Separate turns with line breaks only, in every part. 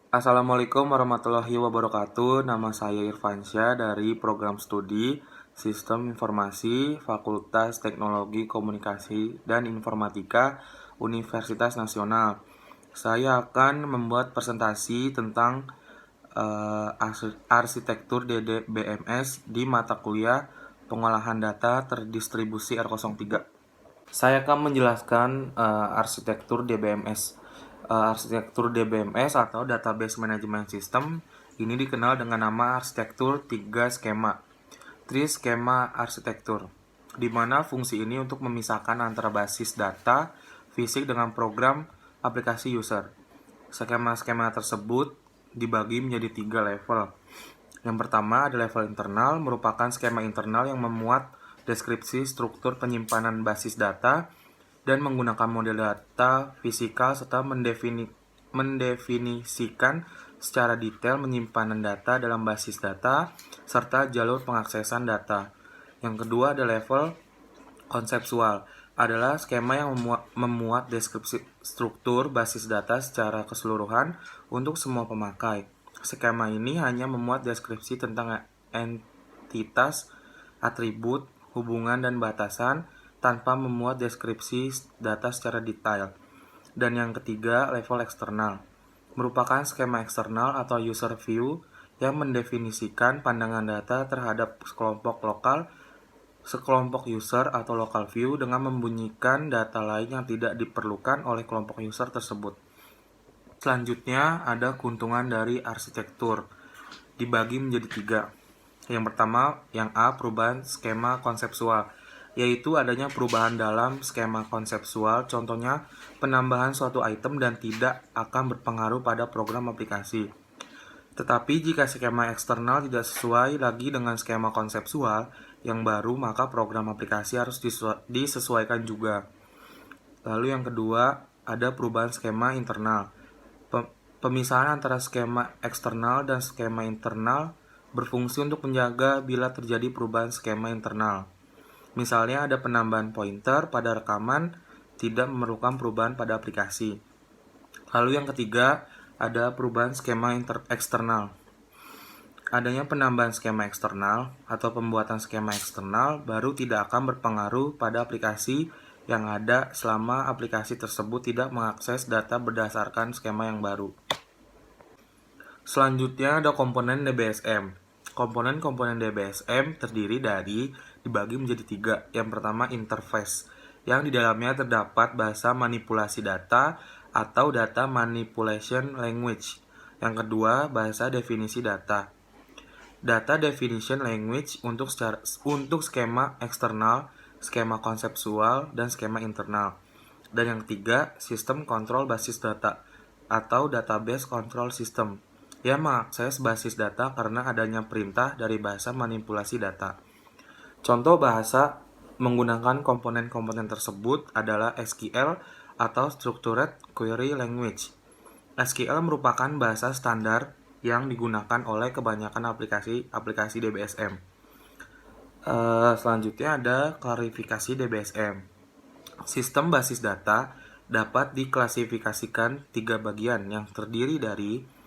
Assalamualaikum warahmatullahi wabarakatuh. Nama saya Irfansyah dari Program Studi Sistem Informasi Fakultas Teknologi Komunikasi dan Informatika Universitas Nasional. Saya akan membuat presentasi tentang arsitektur DBMS di mata kuliah Pengolahan Data Terdistribusi R03. Saya akan menjelaskan arsitektur DBMS. Arsitektur DBMS atau Database Management System ini dikenal dengan nama arsitektur 3 skema. 3 skema arsitektur, di mana fungsi ini untuk memisahkan antara basis data fisik dengan program aplikasi user. Skema-skema tersebut dibagi menjadi 3 level. Yang pertama ada level internal, merupakan skema internal yang memuat deskripsi struktur penyimpanan basis data dan menggunakan model data fisikal serta mendefinisikan secara detail penyimpanan data dalam basis data serta jalur pengaksesan data. Yang kedua ada level konseptual, adalah skema yang memuat deskripsi struktur basis data secara keseluruhan untuk semua pemakai. Skema ini hanya memuat deskripsi tentang entitas, atribut, hubungan, dan batasan tanpa memuat deskripsi data secara detail. Dan yang ketiga, level eksternal, merupakan skema eksternal atau user view yang mendefinisikan pandangan data terhadap sekelompok user atau local view dengan membunyikan data lain yang tidak diperlukan oleh kelompok user tersebut. Selanjutnya ada keuntungan dari arsitektur, dibagi menjadi 3. Yang pertama, yang A, perubahan skema konseptual, yaitu adanya perubahan dalam skema konseptual, contohnya penambahan suatu item dan tidak akan berpengaruh pada program aplikasi. Tetapi jika skema eksternal tidak sesuai lagi dengan skema konseptual yang baru, maka program aplikasi harus disesuaikan juga. Lalu yang kedua, ada perubahan skema internal. Pemisahan antara skema eksternal dan skema internal berfungsi untuk menjaga bila terjadi perubahan skema internal. Misalnya ada penambahan pointer pada rekaman tidak memerlukan perubahan pada aplikasi. Lalu yang ketiga, ada perubahan skema eksternal. Adanya penambahan skema eksternal atau pembuatan skema eksternal baru tidak akan berpengaruh pada aplikasi yang ada selama aplikasi tersebut tidak mengakses data berdasarkan skema yang baru. Selanjutnya ada komponen DBSM. Komponen-komponen DBSM terdiri dibagi menjadi 3. Yang pertama interface, yang di dalamnya terdapat bahasa manipulasi data atau data manipulation language. Yang kedua, bahasa definisi data. Data definition language untuk skema eksternal, skema konseptual, dan skema internal. Dan yang ketiga, sistem kontrol basis data atau database control system, yang mengakses basis data karena adanya perintah dari bahasa manipulasi data. Contoh bahasa menggunakan komponen-komponen tersebut adalah SQL atau Structured Query Language. SQL merupakan bahasa standar yang digunakan oleh kebanyakan aplikasi DBSM. Selanjutnya ada klarifikasi DBSM. Sistem basis data dapat diklasifikasikan 3 bagian yang terdiri dari: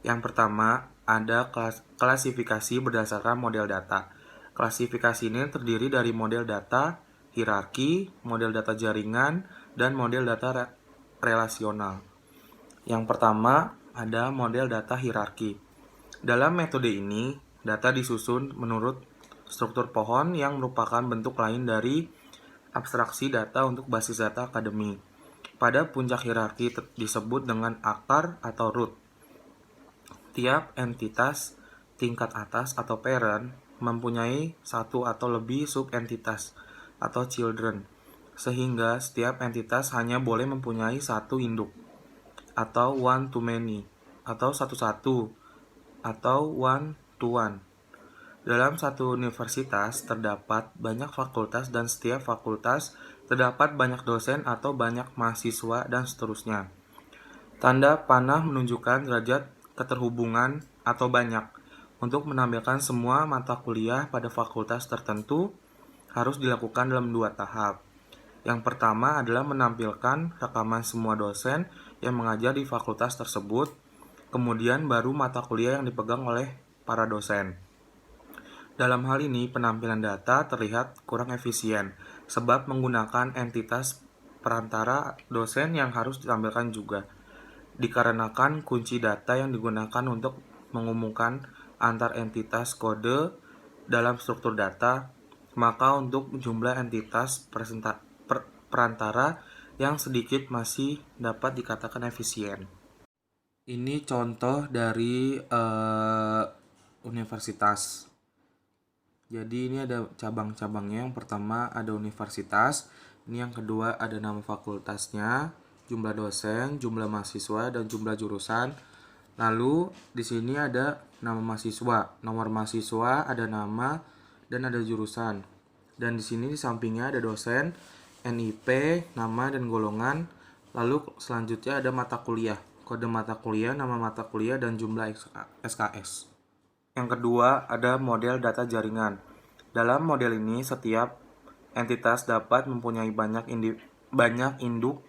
yang pertama, ada klasifikasi berdasarkan model data. Klasifikasi ini terdiri dari model data hierarki, model data jaringan, dan model data relasional. Yang pertama, ada model data hierarki. Dalam metode ini, data disusun menurut struktur pohon yang merupakan bentuk lain dari abstraksi data untuk basis data akademik. Pada puncak hierarki disebut dengan akar atau root. Tiap entitas tingkat atas atau parent mempunyai satu atau lebih subentitas atau children, sehingga setiap entitas hanya boleh mempunyai satu induk, atau one to many, atau satu-satu, atau one to one. Dalam satu universitas terdapat banyak fakultas dan setiap fakultas terdapat banyak dosen atau banyak mahasiswa dan seterusnya. Tanda panah menunjukkan derajat keterhubungan atau banyak. Untuk menampilkan semua mata kuliah pada fakultas tertentu harus dilakukan dalam 2 tahap. Yang pertama adalah menampilkan rekaman semua dosen yang mengajar di fakultas tersebut. Kemudian baru mata kuliah yang dipegang oleh para dosen. Dalam hal ini, penampilan data terlihat kurang efisien, sebab menggunakan entitas perantara dosen yang harus ditampilkan juga. Dikarenakan kunci data yang digunakan untuk mengumumkan antar entitas kode dalam struktur data, maka untuk jumlah entitas perantara yang sedikit masih dapat dikatakan efisien. Ini contoh dari universitas. Jadi ini ada cabang-cabangnya. Yang pertama ada universitas, ini yang kedua ada nama fakultasnya, jumlah dosen, jumlah mahasiswa, dan jumlah jurusan. Lalu di sini ada nama mahasiswa, nomor mahasiswa, ada nama, dan ada jurusan. Dan di sini di sampingnya ada dosen, NIP, nama dan golongan. Lalu selanjutnya ada mata kuliah, kode mata kuliah, nama mata kuliah, dan jumlah SKS. Yang kedua, ada model data jaringan. Dalam model ini, setiap entitas dapat mempunyai banyak induk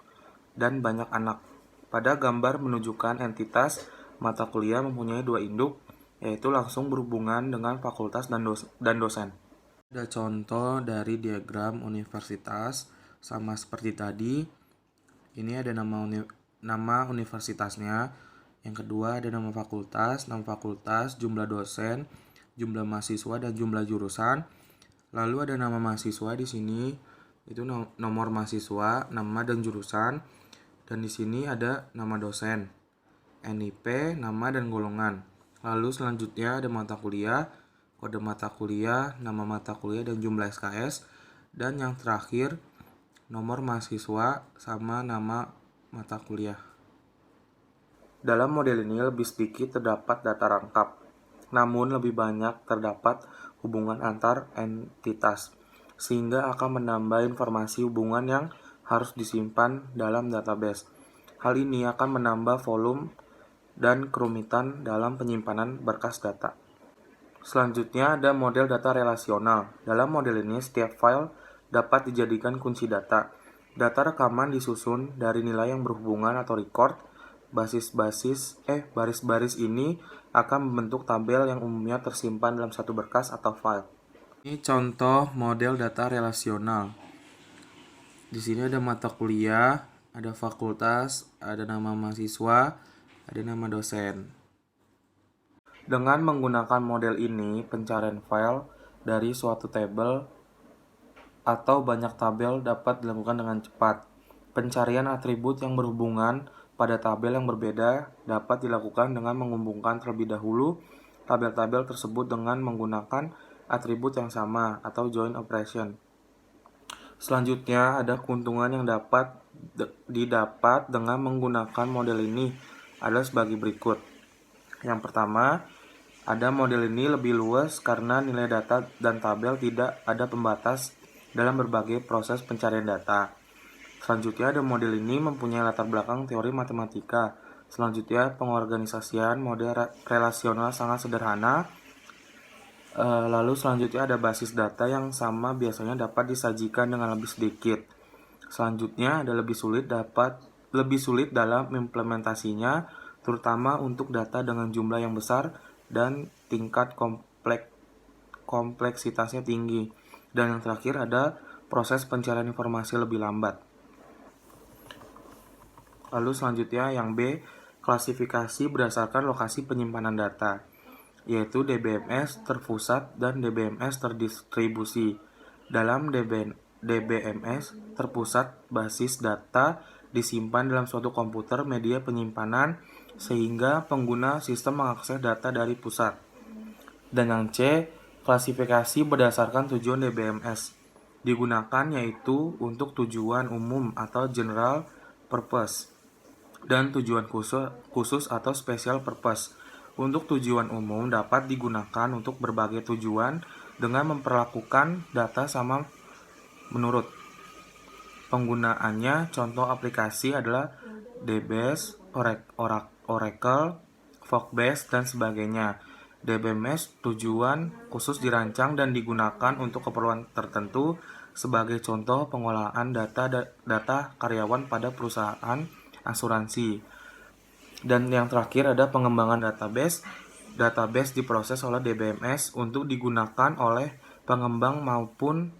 dan banyak anak. Pada gambar menunjukkan entitas mata kuliah mempunyai 2 induk, yaitu langsung berhubungan dengan fakultas dan dosen. Ada contoh dari diagram universitas, sama seperti tadi. Ini ada nama universitasnya. Yang kedua ada nama fakultas, jumlah dosen, jumlah mahasiswa, dan jumlah jurusan. Lalu ada nama mahasiswa di sini, itu nomor mahasiswa, nama dan jurusan. Dan di sini ada nama dosen, NIP, nama dan golongan. Lalu selanjutnya ada mata kuliah, kode mata kuliah, nama mata kuliah, dan jumlah SKS. Dan yang terakhir nomor mahasiswa sama nama mata kuliah. Dalam model ini lebih sedikit terdapat data rangkap, namun lebih banyak terdapat hubungan antar entitas, sehingga akan menambah informasi hubungan yang harus disimpan dalam database. Hal ini akan menambah volume dan kerumitan dalam penyimpanan berkas data. Selanjutnya ada model data relasional. Dalam model ini, setiap file dapat dijadikan kunci data. Data rekaman disusun dari nilai yang berhubungan atau record. Baris-baris ini akan membentuk tabel yang umumnya tersimpan dalam satu berkas atau file. Ini contoh model data relasional. Di sini ada mata kuliah, ada fakultas, ada nama mahasiswa, ada nama dosen. Dengan menggunakan model ini, pencarian file dari suatu tabel atau banyak tabel dapat dilakukan dengan cepat. Pencarian atribut yang berhubungan pada tabel yang berbeda dapat dilakukan dengan menghubungkan terlebih dahulu tabel-tabel tersebut dengan menggunakan atribut yang sama atau join operation. Selanjutnya ada keuntungan yang dapat didapat dengan menggunakan model ini adalah sebagai berikut. Yang pertama, ada model ini lebih luas karena nilai data dan tabel tidak ada pembatas dalam berbagai proses pencarian data. Selanjutnya ada model ini mempunyai latar belakang teori matematika. Selanjutnya pengorganisasian model relasional sangat sederhana. Lalu selanjutnya ada basis data yang sama biasanya dapat disajikan dengan lebih sedikit. Selanjutnya ada lebih sulit dalam implementasinya, terutama untuk data dengan jumlah yang besar dan tingkat kompleksitasnya tinggi. Dan yang terakhir ada proses pencarian informasi lebih lambat. Lalu selanjutnya yang B, klasifikasi berdasarkan lokasi penyimpanan data, yaitu DBMS terpusat dan DBMS terdistribusi. Dalam DBMS terpusat, basis data disimpan dalam suatu komputer media penyimpanan sehingga pengguna sistem mengakses data dari pusat. Dan yang C, klasifikasi berdasarkan tujuan DBMS digunakan, yaitu untuk tujuan umum atau general purpose dan tujuan khusus atau special purpose. Untuk tujuan umum dapat digunakan untuk berbagai tujuan dengan memperlakukan data sama menurut penggunaannya. Contoh aplikasi adalah DBase, Oracle, Folkbase, dan sebagainya. DBMS tujuan khusus dirancang dan digunakan untuk keperluan tertentu. Sebagai contoh, pengolahan data karyawan pada perusahaan asuransi. Dan yang terakhir ada pengembangan database. Database diproses oleh DBMS untuk digunakan oleh pengembang maupun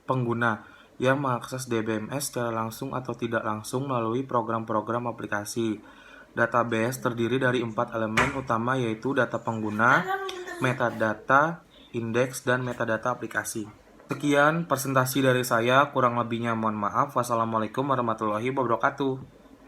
pengguna yang mengakses DBMS secara langsung atau tidak langsung melalui program-program aplikasi. Database terdiri dari 4 elemen utama, yaitu data pengguna, metadata, indeks, dan metadata aplikasi. Sekian presentasi dari saya, kurang lebihnya mohon maaf. Wassalamualaikum warahmatullahi wabarakatuh.